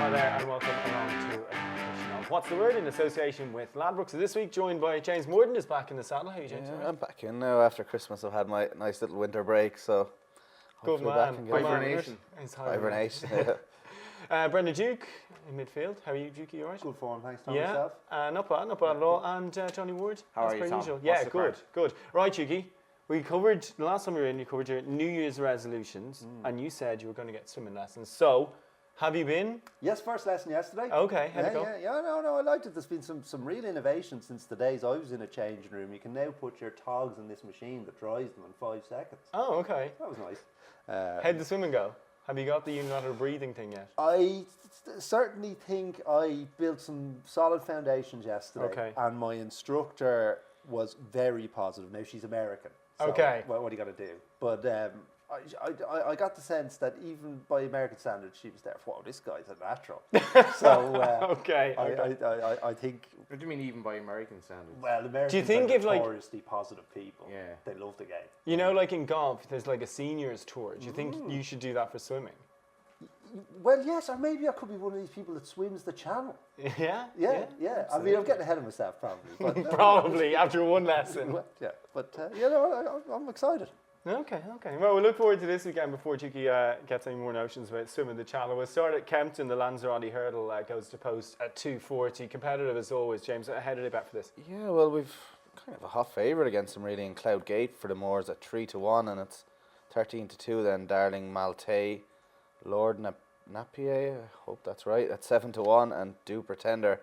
Hi there and welcome along to a edition of What's the Word in association with Ladbrokes. So this week joined by James Morden is back in the saddle. How are you, James? Yeah, I'm back in now after Christmas. I've had my nice little winter break, so Good hopefully man. back and get Hibernation. hibernation. Brendan Duke in midfield. How are you, Duke? You alright? Good form, thanks, Tom. Yeah, Yourself? not bad at all. And Johnny Ward. How as are you, per Tom? usual. What's Yeah, the good, crack? good. Right, Dukey. We covered, the last time we were in, you covered your New Year's resolutions and you said you were going to get swimming lessons. So, have you been? Yes, first lesson yesterday. Okay, how'd it go? No, I liked it. There's been some real innovation since the days I was in a changing room. You can now put your togs in this machine that dries them in 5 seconds. Oh, okay. That was nice. How'd the swimming go? Have you got the unilateral breathing thing yet? I certainly think I built some solid foundations yesterday. Okay. And my instructor was very positive. Now, she's American. So Okay. Well, what are you going to do? But I got the sense that even by American standards, she was there. Whoa, this guy's a natural. So Okay. I think. What do you mean even by American standards? Well, Americans Do you think are if, like- notoriously positive people. Yeah. They love the game. You know, like in golf, there's like a seniors tour. Do you think you should do that for swimming? Well, yes, or maybe I could be one of these people that swims the channel. Yeah? Yeah. I mean, I'm getting ahead of myself probably. But, Probably after one lesson. Well, yeah, but I'm excited. Okay. Well, we look forward to this weekend before Chucky gets any more notions about swimming the channel. We'll start at Kempton. The Lanzarote hurdle goes to post at 2:40. Competitive as always, James. How did they bet for this? Yeah, well, we've kind of a hot favourite against them really in Cloud Gate for the Moors at 3-1, and it's 13-2. Then Darling Maltais, Lord Napier, I hope that's right, at 7-1, and Do Pretender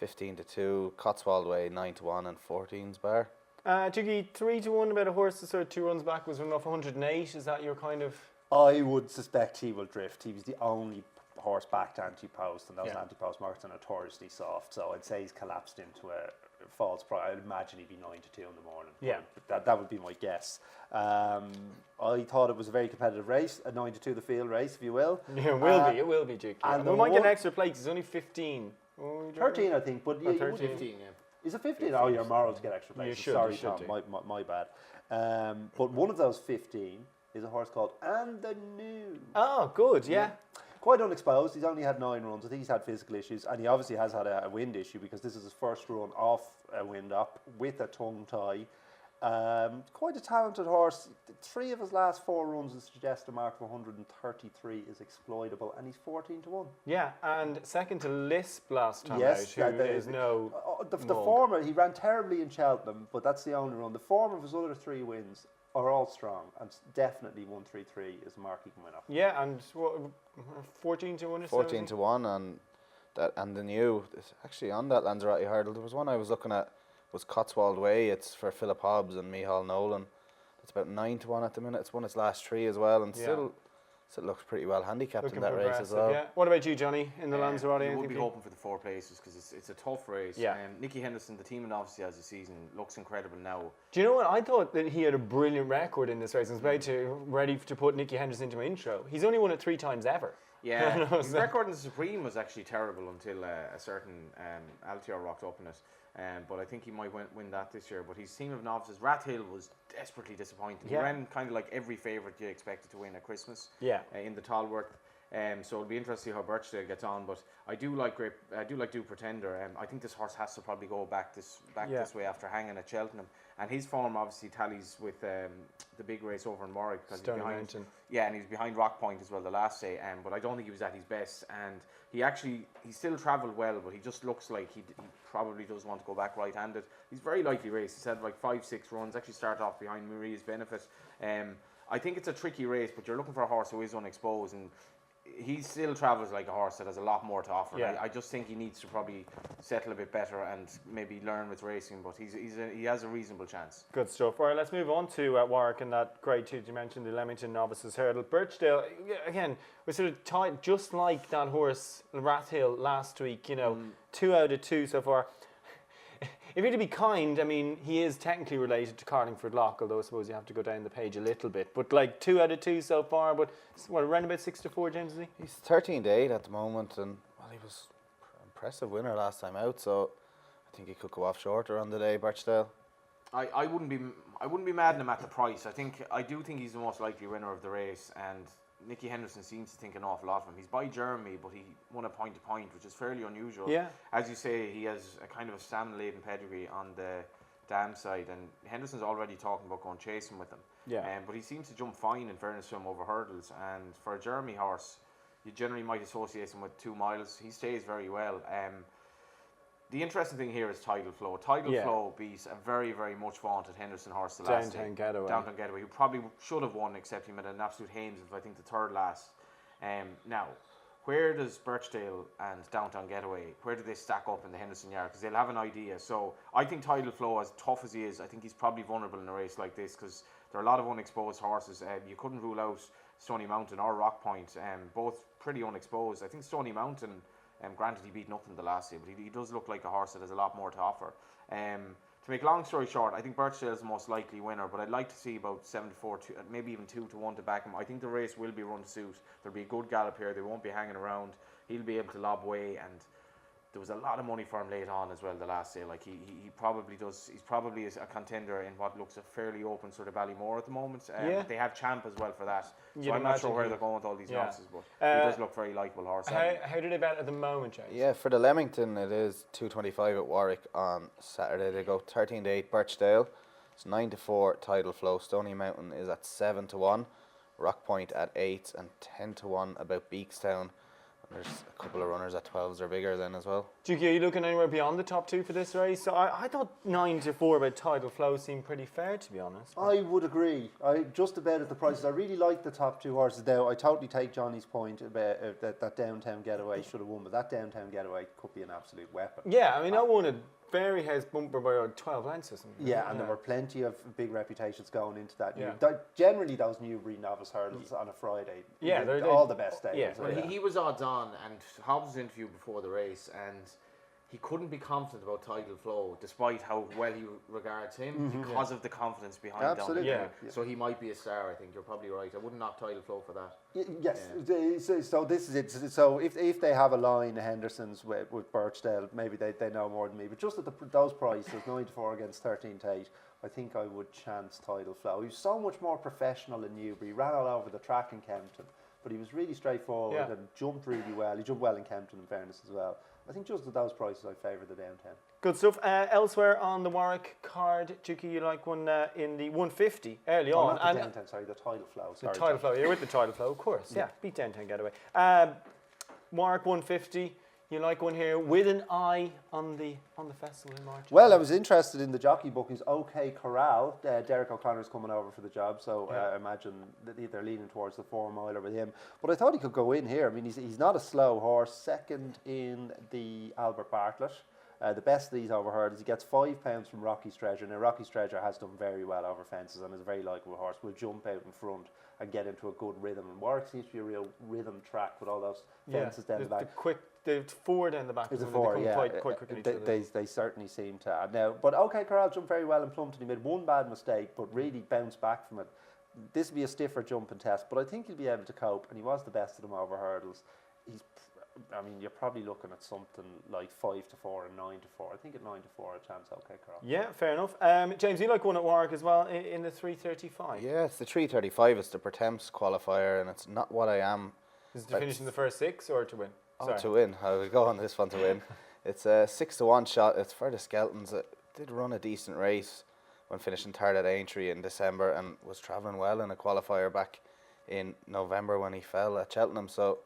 15-2. Cotswold Way 9-1, and 14's Bar. Chucky, 3-1 about a horse that sort of 2 runs back was run off 108. Is that your kind of? I would suspect he will drift. He was the only horse backed anti-post, and those Yeah. anti-post marks are notoriously soft. So I'd say he's collapsed into a false price. I'd imagine he'd be 9-2 in the morning. Yeah. But that would be my guess. I thought it was a very competitive race, a 9-2 the field race, if you will. Yeah, it will be, Chucky. and We the might get an one- extra plate 'cause it's only 15. 13, I think, but Oh, 13. 15, yeah. Is it 15? Oh, you're moral to get extra You places. should, Sorry, you should Tom, do. my bad. But one of those 15 is a horse called And the New. Oh, good. Yeah. Quite unexposed. He's only had 9 runs. I think he's had physical issues, and he obviously has had a wind issue because this is his first run off a wind up with a tongue tie. Quite a talented horse. 3 of his last 4 runs would suggest a mark of 133 is exploitable, and he's 14-1. Yeah, and second to Lisp last time Yes, out, who is no. The mug. former, he ran terribly in Cheltenham, but that's the only run. The form of his other 3 wins are all strong, and definitely 133 is a mark he can win off. Yeah, and what, 14-1 or 14-1, and the new, it's actually on that Lanzarote hurdle. There was one I was looking at, was Cotswold Way. It's for Philip Hobbs and Micheál Nolan. It's about 9-1 at the minute. It's won its last 3 as well, and still looks pretty well handicapped Looking in that race as progressive, well. Yeah. What about you, Johnny, in the Lanzarote? You would anything be for you? hoping for the 4 places because it's a tough race. Yeah. Nicky Henderson, the team, and obviously as a season looks incredible now. Do you know what? I thought that he had a brilliant record in this race. I was ready to put Nicky Henderson into my intro. He's only won it 3 times ever. Yeah, No, his so- record in the Supreme was actually terrible until a certain Altior rocked up in it. But I think he might win that this year. But his team of novices, Rathill was desperately disappointing. Yeah. He ran kind of like every favourite you expected to win at Christmas. Yeah. In the Talworth. So it'll be interesting to see how Birchdale gets on. But I do like Do Pretender. I think this horse has to probably go back this way after hanging at Cheltenham. And his form obviously tallies with the big race over in Warwick because he's Stony behind. Mountain. Yeah, and he's behind Rock Point as well the last day. But I don't think he was at his best. And he still travelled well, but he just looks like he probably does want to go back right-handed. He's very likely race. He's had like 5-6 runs. Actually started off behind Maria's Benefit. I think it's a tricky race, but you're looking for a horse who is unexposed, and he still travels like a horse that has a lot more to offer. Yeah. I just think he needs to probably settle a bit better and maybe learn with racing, but he has a reasonable chance. Good stuff. All right, let's move on to Warwick and that grade 2 you mentioned, the Leamington Novices Hurdle. Birchdale, again, we're sort of tied just like that horse Rathill last week, 2 out of 2 so far. If you're to be kind, I mean, he is technically related to Carlingford Lock, although I suppose you have to go down the page a little bit. But like 2 out of 2 so far, but what, around about 6-4, James, is he? He's 13-8 at the moment, and well, he was an impressive winner last time out, so I think he could go off shorter on the day, Birchdale. I wouldn't be mad at him at the price. I do think he's the most likely winner of the race, and Nicky Henderson seems to think an awful lot of him. He's by Jeremy, but he won a point to point, which is fairly unusual. Yeah. As you say, he has a kind of a stamina-laden pedigree on the dam side, and Henderson's already talking about going chasing with him. Yeah. But he seems to jump fine, in fairness to him, over hurdles. And for a Jeremy horse, you generally might associate him with 2 miles. He stays very well. The interesting thing here is Tidal Flow. Tidal Flow beats a very, very much vaunted Henderson horse the last day. Downtown Getaway, who probably should have won, except he made an absolute hames of, I think, the third last. Now, where does Birchdale and Downtown Getaway, where do they stack up in the Henderson yard? Because they'll have an idea. So I think Tidal Flow, as tough as he is, I think he's probably vulnerable in a race like this, because there are a lot of unexposed horses. You couldn't rule out Stony Mountain or Rock Point, both pretty unexposed. I think Stony Mountain, granted he beat nothing the last day, but he does look like a horse that has a lot more to offer. To make long story short, I think Birchdale is the most likely winner, but I'd like to see about 7-4, maybe even 2-1 to back him. I think the race will be run to suit. There'll be a good gallop here. They won't be hanging around. He'll be able to lob away, and there was a lot of money for him late on as well the last day. Like he probably does. He's probably a contender in what looks a fairly open sort of Ballymore at the moment. They have Champ as well for that. So I'm not sure where they're going with all these nonsense, but he does look very likeable horse. How do they bet at the moment, James? Yeah, for the Leamington, it is 225 at Warwick on Saturday. They go 13-8 Birchdale. It's 9-4 Tidal Flow. Stony Mountain is at 7-1. Rock Point at 8 and 10-1 about Beakstown. There's a couple of runners at 12s or bigger then as well. Duke, are you looking anywhere beyond the top 2 for this race? So I thought 9-4 about Tidal Flow seemed pretty fair, to be honest. I would agree. I just about at the prices. I really like the top 2 horses now. I totally take Johnny's point about that Downtown Getaway should have won, but that Downtown Getaway could be an absolute weapon. Yeah, I mean, I won a Berry House bumper by 12 lengths or something. Yeah, and there were plenty of big reputations going into that. Yeah. Generally, those Newbury novice hurdles on a Friday. Yeah, they're all the best days. Yeah. Well, he was odds on, and Hobbs was interviewed before the race, and he couldn't be confident about Tidal Flow, despite how well he regards him, because of the confidence behind him. Absolutely. Yeah. So he might be a star. I think you're probably right. I wouldn't knock Tidal Flow for that. Yes. So this is it. So if they have a line, the Hendersons with Birchdale, maybe they know more than me. But just at those prices, 9-4 against 13-8, I think I would chance Tidal Flow. He was so much more professional in Newbury. He ran all over the track in Kempton, but he was really straightforward and jumped really well. He jumped well in Kempton, in fairness, as well. I think just at those prices, I favour the Downtown. Good stuff. Elsewhere on the Warwick card, Dukey, you like one in the 150 early on. Not the Downtown, sorry, the Tidal Flow. The Tidal Flow, you're with the Tidal Flow, of course. Yeah, beat Downtown Getaway. Warwick 150, you like one here with an eye on the festival in March? Well, I was interested in the jockey bookings. OK Corral, Derek O'Connor's coming over for the job, so I imagine that they're leaning towards the 4-miler with him. But I thought he could go in here. I mean, he's not a slow horse. Second in the Albert Bartlett. The best of these over hurdles, he gets £5 from Rocky's Treasure. Now, Rocky's Treasure has done very well over fences and is a very likeable horse. Will jump out in front and get into a good rhythm. And Warwick seems to be a real rhythm track with all those fences down the back. The 4 down the back. There's a 4, yeah. Quite quickly. They certainly seem to. Now, but OK Corral jumped very well in Plumpton. He made one bad mistake, but really bounced back from it. This will be a stiffer jumping test, but I think he'll be able to cope. And he was the best of them over hurdles. I mean, you're probably looking at something like 5-4 and 9-4. I think at 9-4 a chance. OK Corral. Yeah, fair enough. James, you like one at Warwick as well in the 335? Yeah, it's the 335. It's the Pertemps qualifier, and it's not what I am. Is it to finish in the first 6 or to win? To win. I will go on this one to win. It's a 6-1 shot. It's for the Skeltons. It did run a decent race when finishing third at Aintree in December and was travelling well in a qualifier back in November when he fell at Cheltenham. So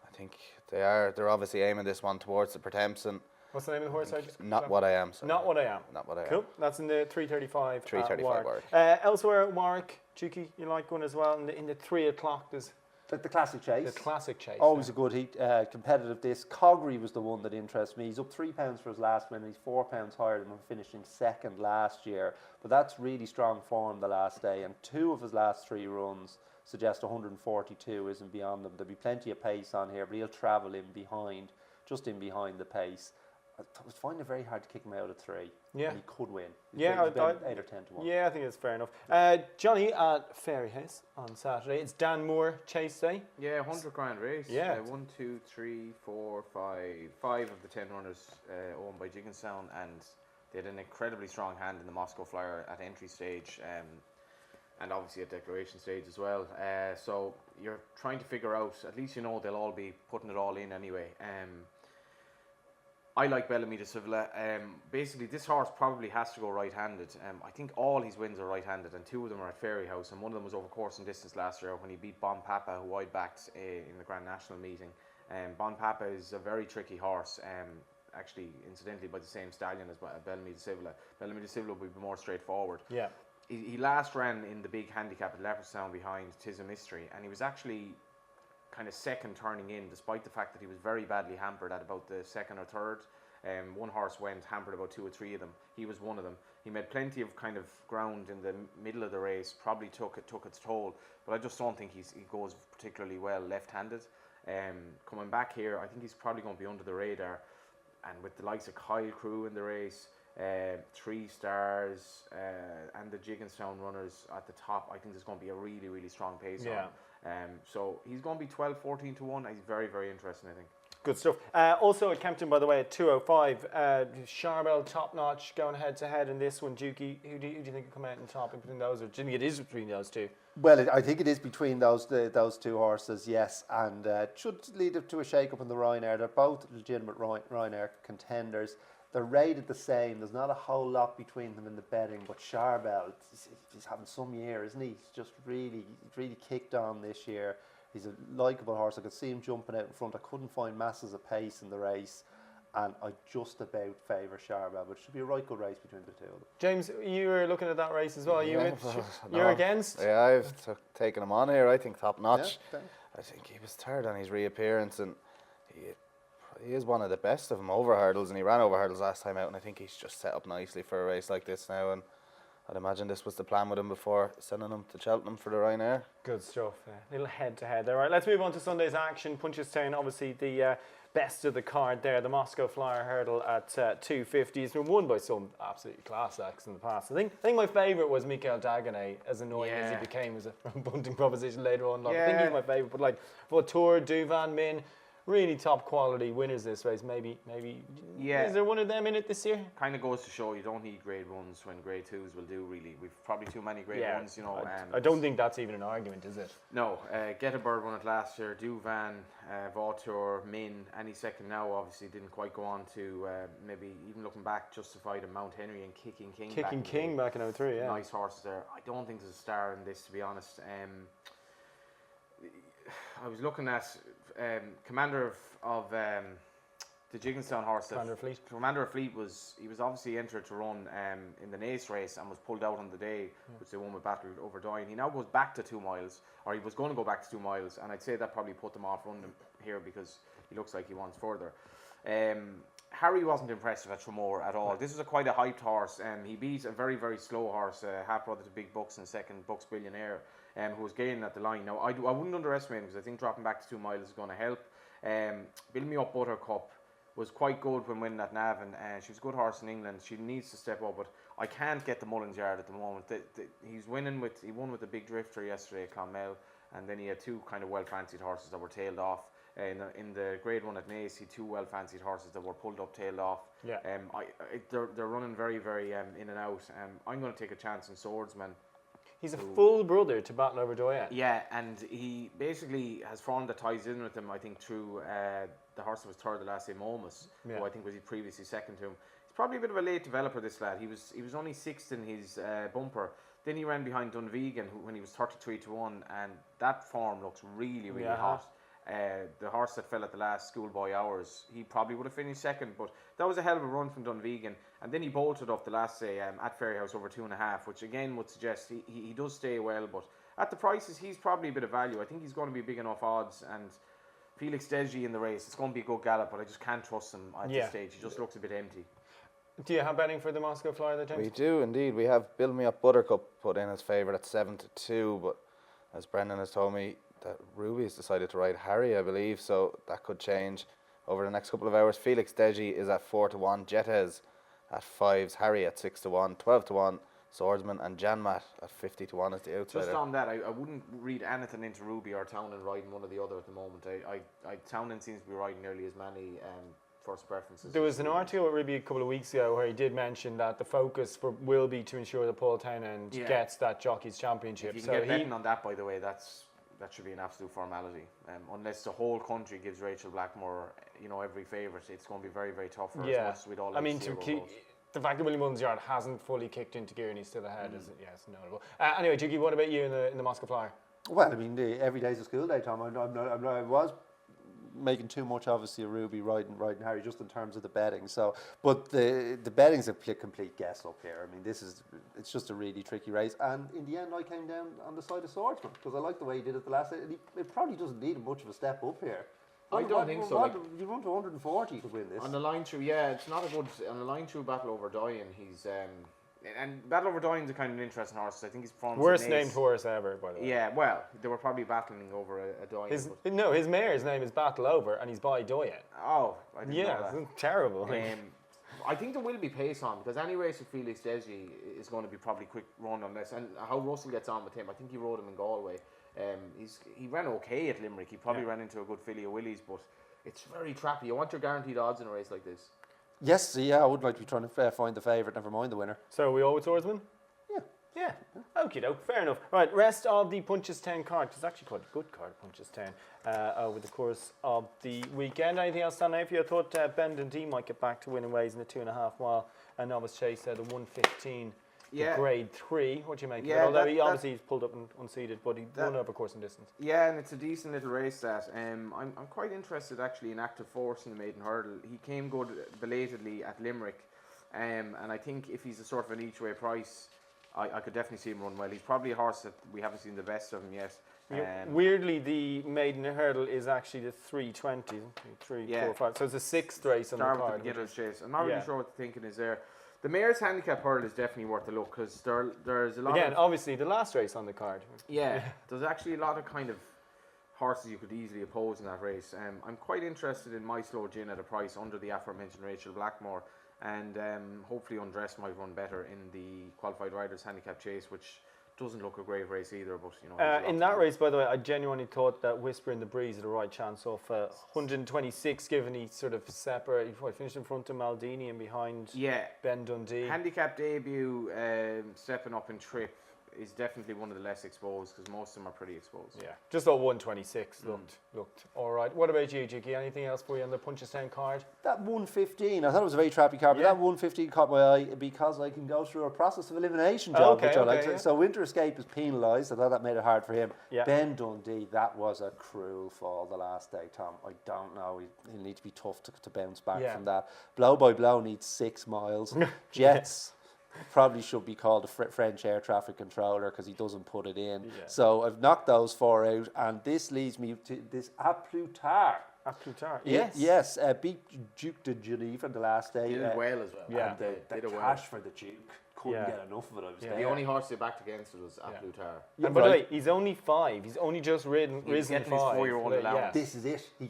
I think they're obviously aiming this one towards the Pertemps. And what's the name of the horse? Not What I Am. Sorry. Not What I Am. Not What I Am. Cool. That's in the 335. 335 Warwick. Elsewhere at Warwick, Dukey, you like one as well in the 3 o'clock. There's The classic chase. the classic chase. Always a good heat, competitive disc. Coggery was the one that interests me. He's up £3 for his last win, and he's £4 higher than when finishing second last year. But that's really strong form the last day, and 2 of his last 3 runs suggest 142 isn't beyond them. There'll be plenty of pace on here, but he'll travel just in behind the pace. I was finding it very hard to kick him out at 3. Yeah. And he could win. Yeah, He's about 8 or 10 to 1. Yeah, I think it's fair enough. Johnny at Fairy House on Saturday. It's Dan Moore chase day. Yeah, 100 grand race. Yeah. 1, 2, 3, 4, 5. 5 of the 10 runners owned by Jigginstown, and they had an incredibly strong hand in the Moscow Flyer at entry stage. and obviously at declaration stage as well. So you're trying to figure out, at least you know they'll all be putting it all in anyway. I like Bellamy de Sivilla. Basically, this horse probably has to go right-handed. I think all his wins are right-handed, and 2 of them are at Fairyhouse, and one of them was over course and distance last year when he beat Bon Papa, who I backed in the Grand National meeting. Bon Papa is a very tricky horse, actually, incidentally, by the same stallion as Bellamy de Sivilla. Bellamy de Sivilla will be more straightforward. Yeah. He last ran in the big handicap at Leopardstown behind Tis a Mystery, and he was actually kind of second turning in, despite the fact that he was very badly hampered at about the second or third. One horse went hampered about 2 or 3 of them. He was one of them. He made plenty of kind of ground in the middle of the race, probably took its toll, but I just don't think he goes particularly well left-handed. Coming back here, I think he's probably going to be under the radar, and with the likes of Kyle Crew in the race, 3 Stars, and the Jigginstown runners at the top, I think there's going to be a really, really strong pace on him. So he's going to be 12, 14 to 1. He's very, very interesting, I think. Good stuff. Also at Kempton, by the way, at 205, Charbel top notch going head to head in this one. Dukey, who do you think will come out in top in between those, or do you think it is between those two? Well, I think it is between those 2 horses, yes, and should lead up to a shake-up in the Ryanair. They're both legitimate Ryanair contenders. They're rated the same. There's not a whole lot between them in the betting, but Charbel, he's having some year, isn't he? He's just really kicked on this year. He's a likeable horse. I could see him jumping out in front. I couldn't find masses of pace in the race, and I just about favour Charbel, but it should be a right good race between the 2 of them. James, you were looking at that race as well. You're against? Yeah, I've taken him on here. I think top notch. Yeah, I think he was third on his reappearance, and he is one of the best of them over hurdles, and he ran over hurdles last time out, and I think he's just set up nicely for a race like this now, and I'd imagine this was the plan with him before sending him to Cheltenham for the Ryanair. Good stuff. Little head-to-head there. Right, let's move on to Sunday's action. Punchestown, obviously the best of the card there. The Moscow Flyer hurdle at 250. It's been won by some absolutely class acts in the past. I think my favourite was Michael Dagonet, as annoying as he became as a bunting proposition later on. I think he's my favourite. But like Vautour, Duvan, Min, really top quality winners this race. Maybe. Yeah. Is there one of them in it this year? Kind of goes to show you don't need grade 1s when grade 2s will do, really. We've probably too many grade 1s, you know. I don't think that's even an argument, is it? No. Get a Bird won it last year. Duvan, Vautour, Min, any second now obviously didn't quite go on to maybe even looking back justified in Mount Henry and Kicking King. Back in 03, yeah. Nice horses there. I don't think there's a star in this, to be honest. I was looking at commander of the Jigginstown horse. Commander of Fleet was obviously entered to run in the Naas race and was pulled out on the day, which they won with Battle over Doyne. He now goes back to 2 miles, or he was going to go back to 2 miles, and I'd say that probably put them off running here because he looks like he wants further. Harry wasn't impressive at Tramore at all. This is quite a hyped horse. He beat a very, very slow horse, half brother to Big Bucks and second Bucks Billionaire, who was gaining at the line. Now, I wouldn't underestimate him because I think dropping back to 2 miles is going to help. Build Me Up Buttercup was quite good when winning at Navan. She was a good horse in England. She needs to step up, but I can't get the Mullins Yard at the moment. He won with the Big Drifter yesterday at Clonmel, and then he had 2 kind of well-fancied horses that were tailed off. In the grade 1 at Naas, he had 2 well-fancied horses that were pulled up, tailed off. Yeah. They're running very, very in and out. I'm going to take a chance on Swordsman. He's a full brother to Battle Over Doyen. Yeah, and he basically has form that ties in with him, I think, through the horse that was third the last day, Momus, who I think was previously second to him. He's probably a bit of a late developer, this lad. He was only 6th in his bumper. Then he ran behind Dunvegan when he was 33 to 1, and that form looks really, really hot. The horse that fell at the last Schoolboy Hours, he probably would have finished second, but that was a hell of a run from Dunvegan. And then he bolted up the last day at Fairyhouse over 2.5, which again would suggest he does stay well, but at the prices, he's probably a bit of value. I think he's going to be big enough odds, and Felix Deji in the race, it's going to be a good gallop, but I just can't trust him at this stage. He just looks a bit empty. Do you have betting for the Moscow Flyer there, James? We do indeed. We have Build Me Up Buttercup put in as favourite at 7 to 2, but as Brendan has told me, that Ruby has decided to ride Harry, I believe, so that could change over the next couple of hours. Felix Deji is at 4 to 1, Jetez at 5s, Harry at 6 to 1, 12 to 1, Swordsman, and Janmat at 50 to 1 as the outsider. Just on that, I wouldn't read anything into Ruby or Townend riding one or the other at the moment. Townend seems to be riding nearly as many first preferences. There was an article with Ruby a couple of weeks ago where he did mention that the focus will be to ensure that Paul Townend gets that Jockeys Championship. If you can get betting on that, by the way, that should be an absolute formality. Unless the whole country gives Rachel Blackmore, every favourite, it's going to be very, very tough for her. As much as we'd all like to see the fact that William Mullins Yard hasn't fully kicked into gear and he's still ahead is notable. Anyway, Jiggy, what about you in the Moscow Flyer? Well, I mean, every day's a school day, Tom. I was making too much, obviously, of Ruby riding Harry just in terms of the betting. So, but the betting's a complete guess up here. I mean, it's just a really tricky race. And in the end, I came down on the side of Swordsman because I like the way he did it the last day. It probably doesn't need much of a step up here. I don't think so. You run to 140 to win this. On the line through, it's not a good. On the line through Battle Over Dying, he's and Battle Over Dying's a kind of an interesting horse. I think he's performed. Worst named horse ever, by the way. Yeah, well, they were probably battling over a Dying. His mare's name is Battle Over, and he's by Doyen. Oh, I didn't know that. Terrible. I think there will be pace on because any race with Felix Desjy is going to be probably quick run unless and how Russell gets on with him. I think he rode him in Galway. He ran okay at Limerick. He probably ran into a good filly of Willys, but it's very trappy. You want your guaranteed odds in a race like this. Yes, I would like to be trying to find the favourite, never mind the winner. So are we all with Swordsman? Yeah. Okie doke, fair enough. Right, rest of the Punchestown card. It's actually quite a good card, Punchestown, over the course of the weekend. Anything else stand out for you? I thought Ben Dundee might get back to winning ways in the 2.5 mile and Novice Chase the 115. Grade 3. What do you make of it? Although he obviously he's pulled up and unseated, but he won over course and distance. Yeah, and it's a decent little race that. I'm quite interested actually in Active Force in the maiden hurdle. He came good belatedly at Limerick, and I think if he's a sort of an each way price, I could definitely see him run well. He's probably a horse that we haven't seen the best of him yet. Weirdly, the maiden hurdle is actually the 320, 3, 4, 5. So it's the 6th race on the card. The beginner's chase. I'm not really sure what the thinking is there. The Mayor's Handicap Hurdle is definitely worth a look because there's a lot Again, obviously, the last race on the card. Yeah, there's actually a lot of kind of horses you could easily oppose in that race. I'm quite interested in My Slow Gin at a price under the aforementioned Rachel Blackmore, and hopefully Undressed might run better in the Qualified Riders Handicap Chase, which doesn't look a great race either. But in that race, by the way, I genuinely thought that Whisper in the Breeze had a right chance off 126, given he sort of separate. He finished in front of Maldini and behind Ben Dundee. Handicap debut, stepping up in trip is definitely one of the less exposed because most of them are pretty exposed. Yeah, just thought 126 looked all right. What about you, Jiggy? Anything else for you on the Punchestown card? That 115, I thought it was a very trappy card, but that 115 caught my eye because I can go through a process of elimination, John, which I like. So Winter Escape is penalised. I thought that made it hard for him. Yeah. Ben Dundee, that was a cruel fall the last day, Tom. I don't know. He'll need to be tough to bounce back from that. Blow by Blow needs 6 miles. Jets probably should be called a French air traffic controller because he doesn't put it in. Yeah. So I've knocked those 4 out, and this leads me to this A Plus Tard. A Plus Tard, yes. Beat Duke de Genève on the last day. He did well as well. Yeah, the cash for the Duke. Couldn't get enough of it. The only horse they backed against it was A Plus Tard. And by the way, he's only 5. He's only just risen 5. His 4-year-old allowance. This is it. He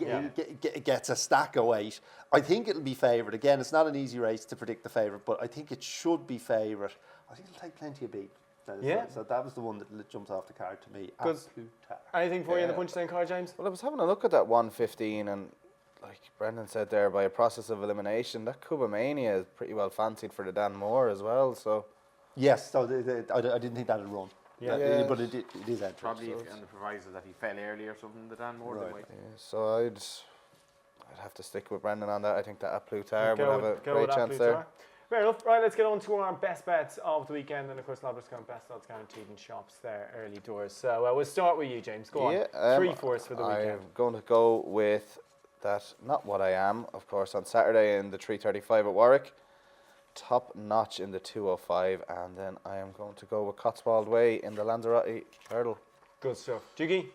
gets a stack of weight. I think it'll be favourite. Again, it's not an easy race to predict the favourite, but I think it should be favourite. I think it'll take plenty of beat. So that was the one that jumped off the card to me. Anything for you in the Punchestown card, James? Well, I was having a look at that 115 and like Brendan said there, by a process of elimination, that Cuba Mania is pretty well fancied for the Dan Moore as well. So yes, so I didn't think that'd run. Yeah. But it is entry. Probably on the proviso that he fell early or something, the Dan Moore. Right. So I'd have to stick with Brendan on that. I think that A Plus Tard would have a great chance there. Fair enough. Right, let's get on to our best bets of the weekend. And of course, Labrador's got best odds guaranteed in shops there early doors. So we'll start with you, James. Go on. 3 for us for the weekend. I'm going to go with that, Not What I Am, of course, on Saturday in the 3:35 at Warwick. Top notch in the 2:05. And then I am going to go with Cotswold Way in the Lanzarote Hurdle. Good stuff. Jiggy?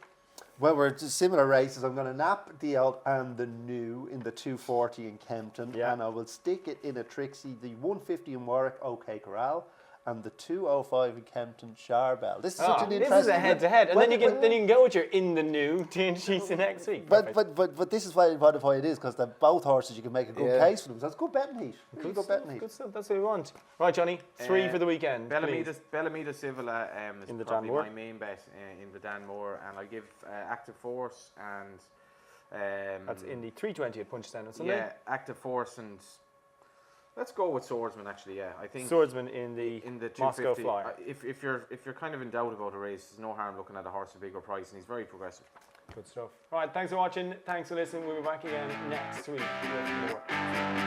Well, we're just similar races. I'm going to nap the old and the new in the 240 in Kempton, and I will stick it in a Trixie, the 150 in Warwick, OK Corral, and the 205 in Kempton, Charbel. This is such an interesting. This is a head-to-head, and then you can go with your in the new TNGC next week. But this is why it is, because they're both horses. You can make a good case for them. So it's good betting heat. Good betting heat. Good stuff. That's what we want. Right, Johnny. 3 for the weekend. Bellamita Civila is probably my main bet in the Dan Moore, and I'll give Active Force and That's in the 320 at Punchestown on Sunday. Yeah, Active Force, and let's go with Swordsman. Actually, yeah, I think Swordsman in the Moscow 250. Flyer. If you're kind of in doubt about a race, there's no harm looking at a horse of bigger price, and he's very progressive. Good stuff. All right, thanks for watching. Thanks for listening. We'll be back again next week with more.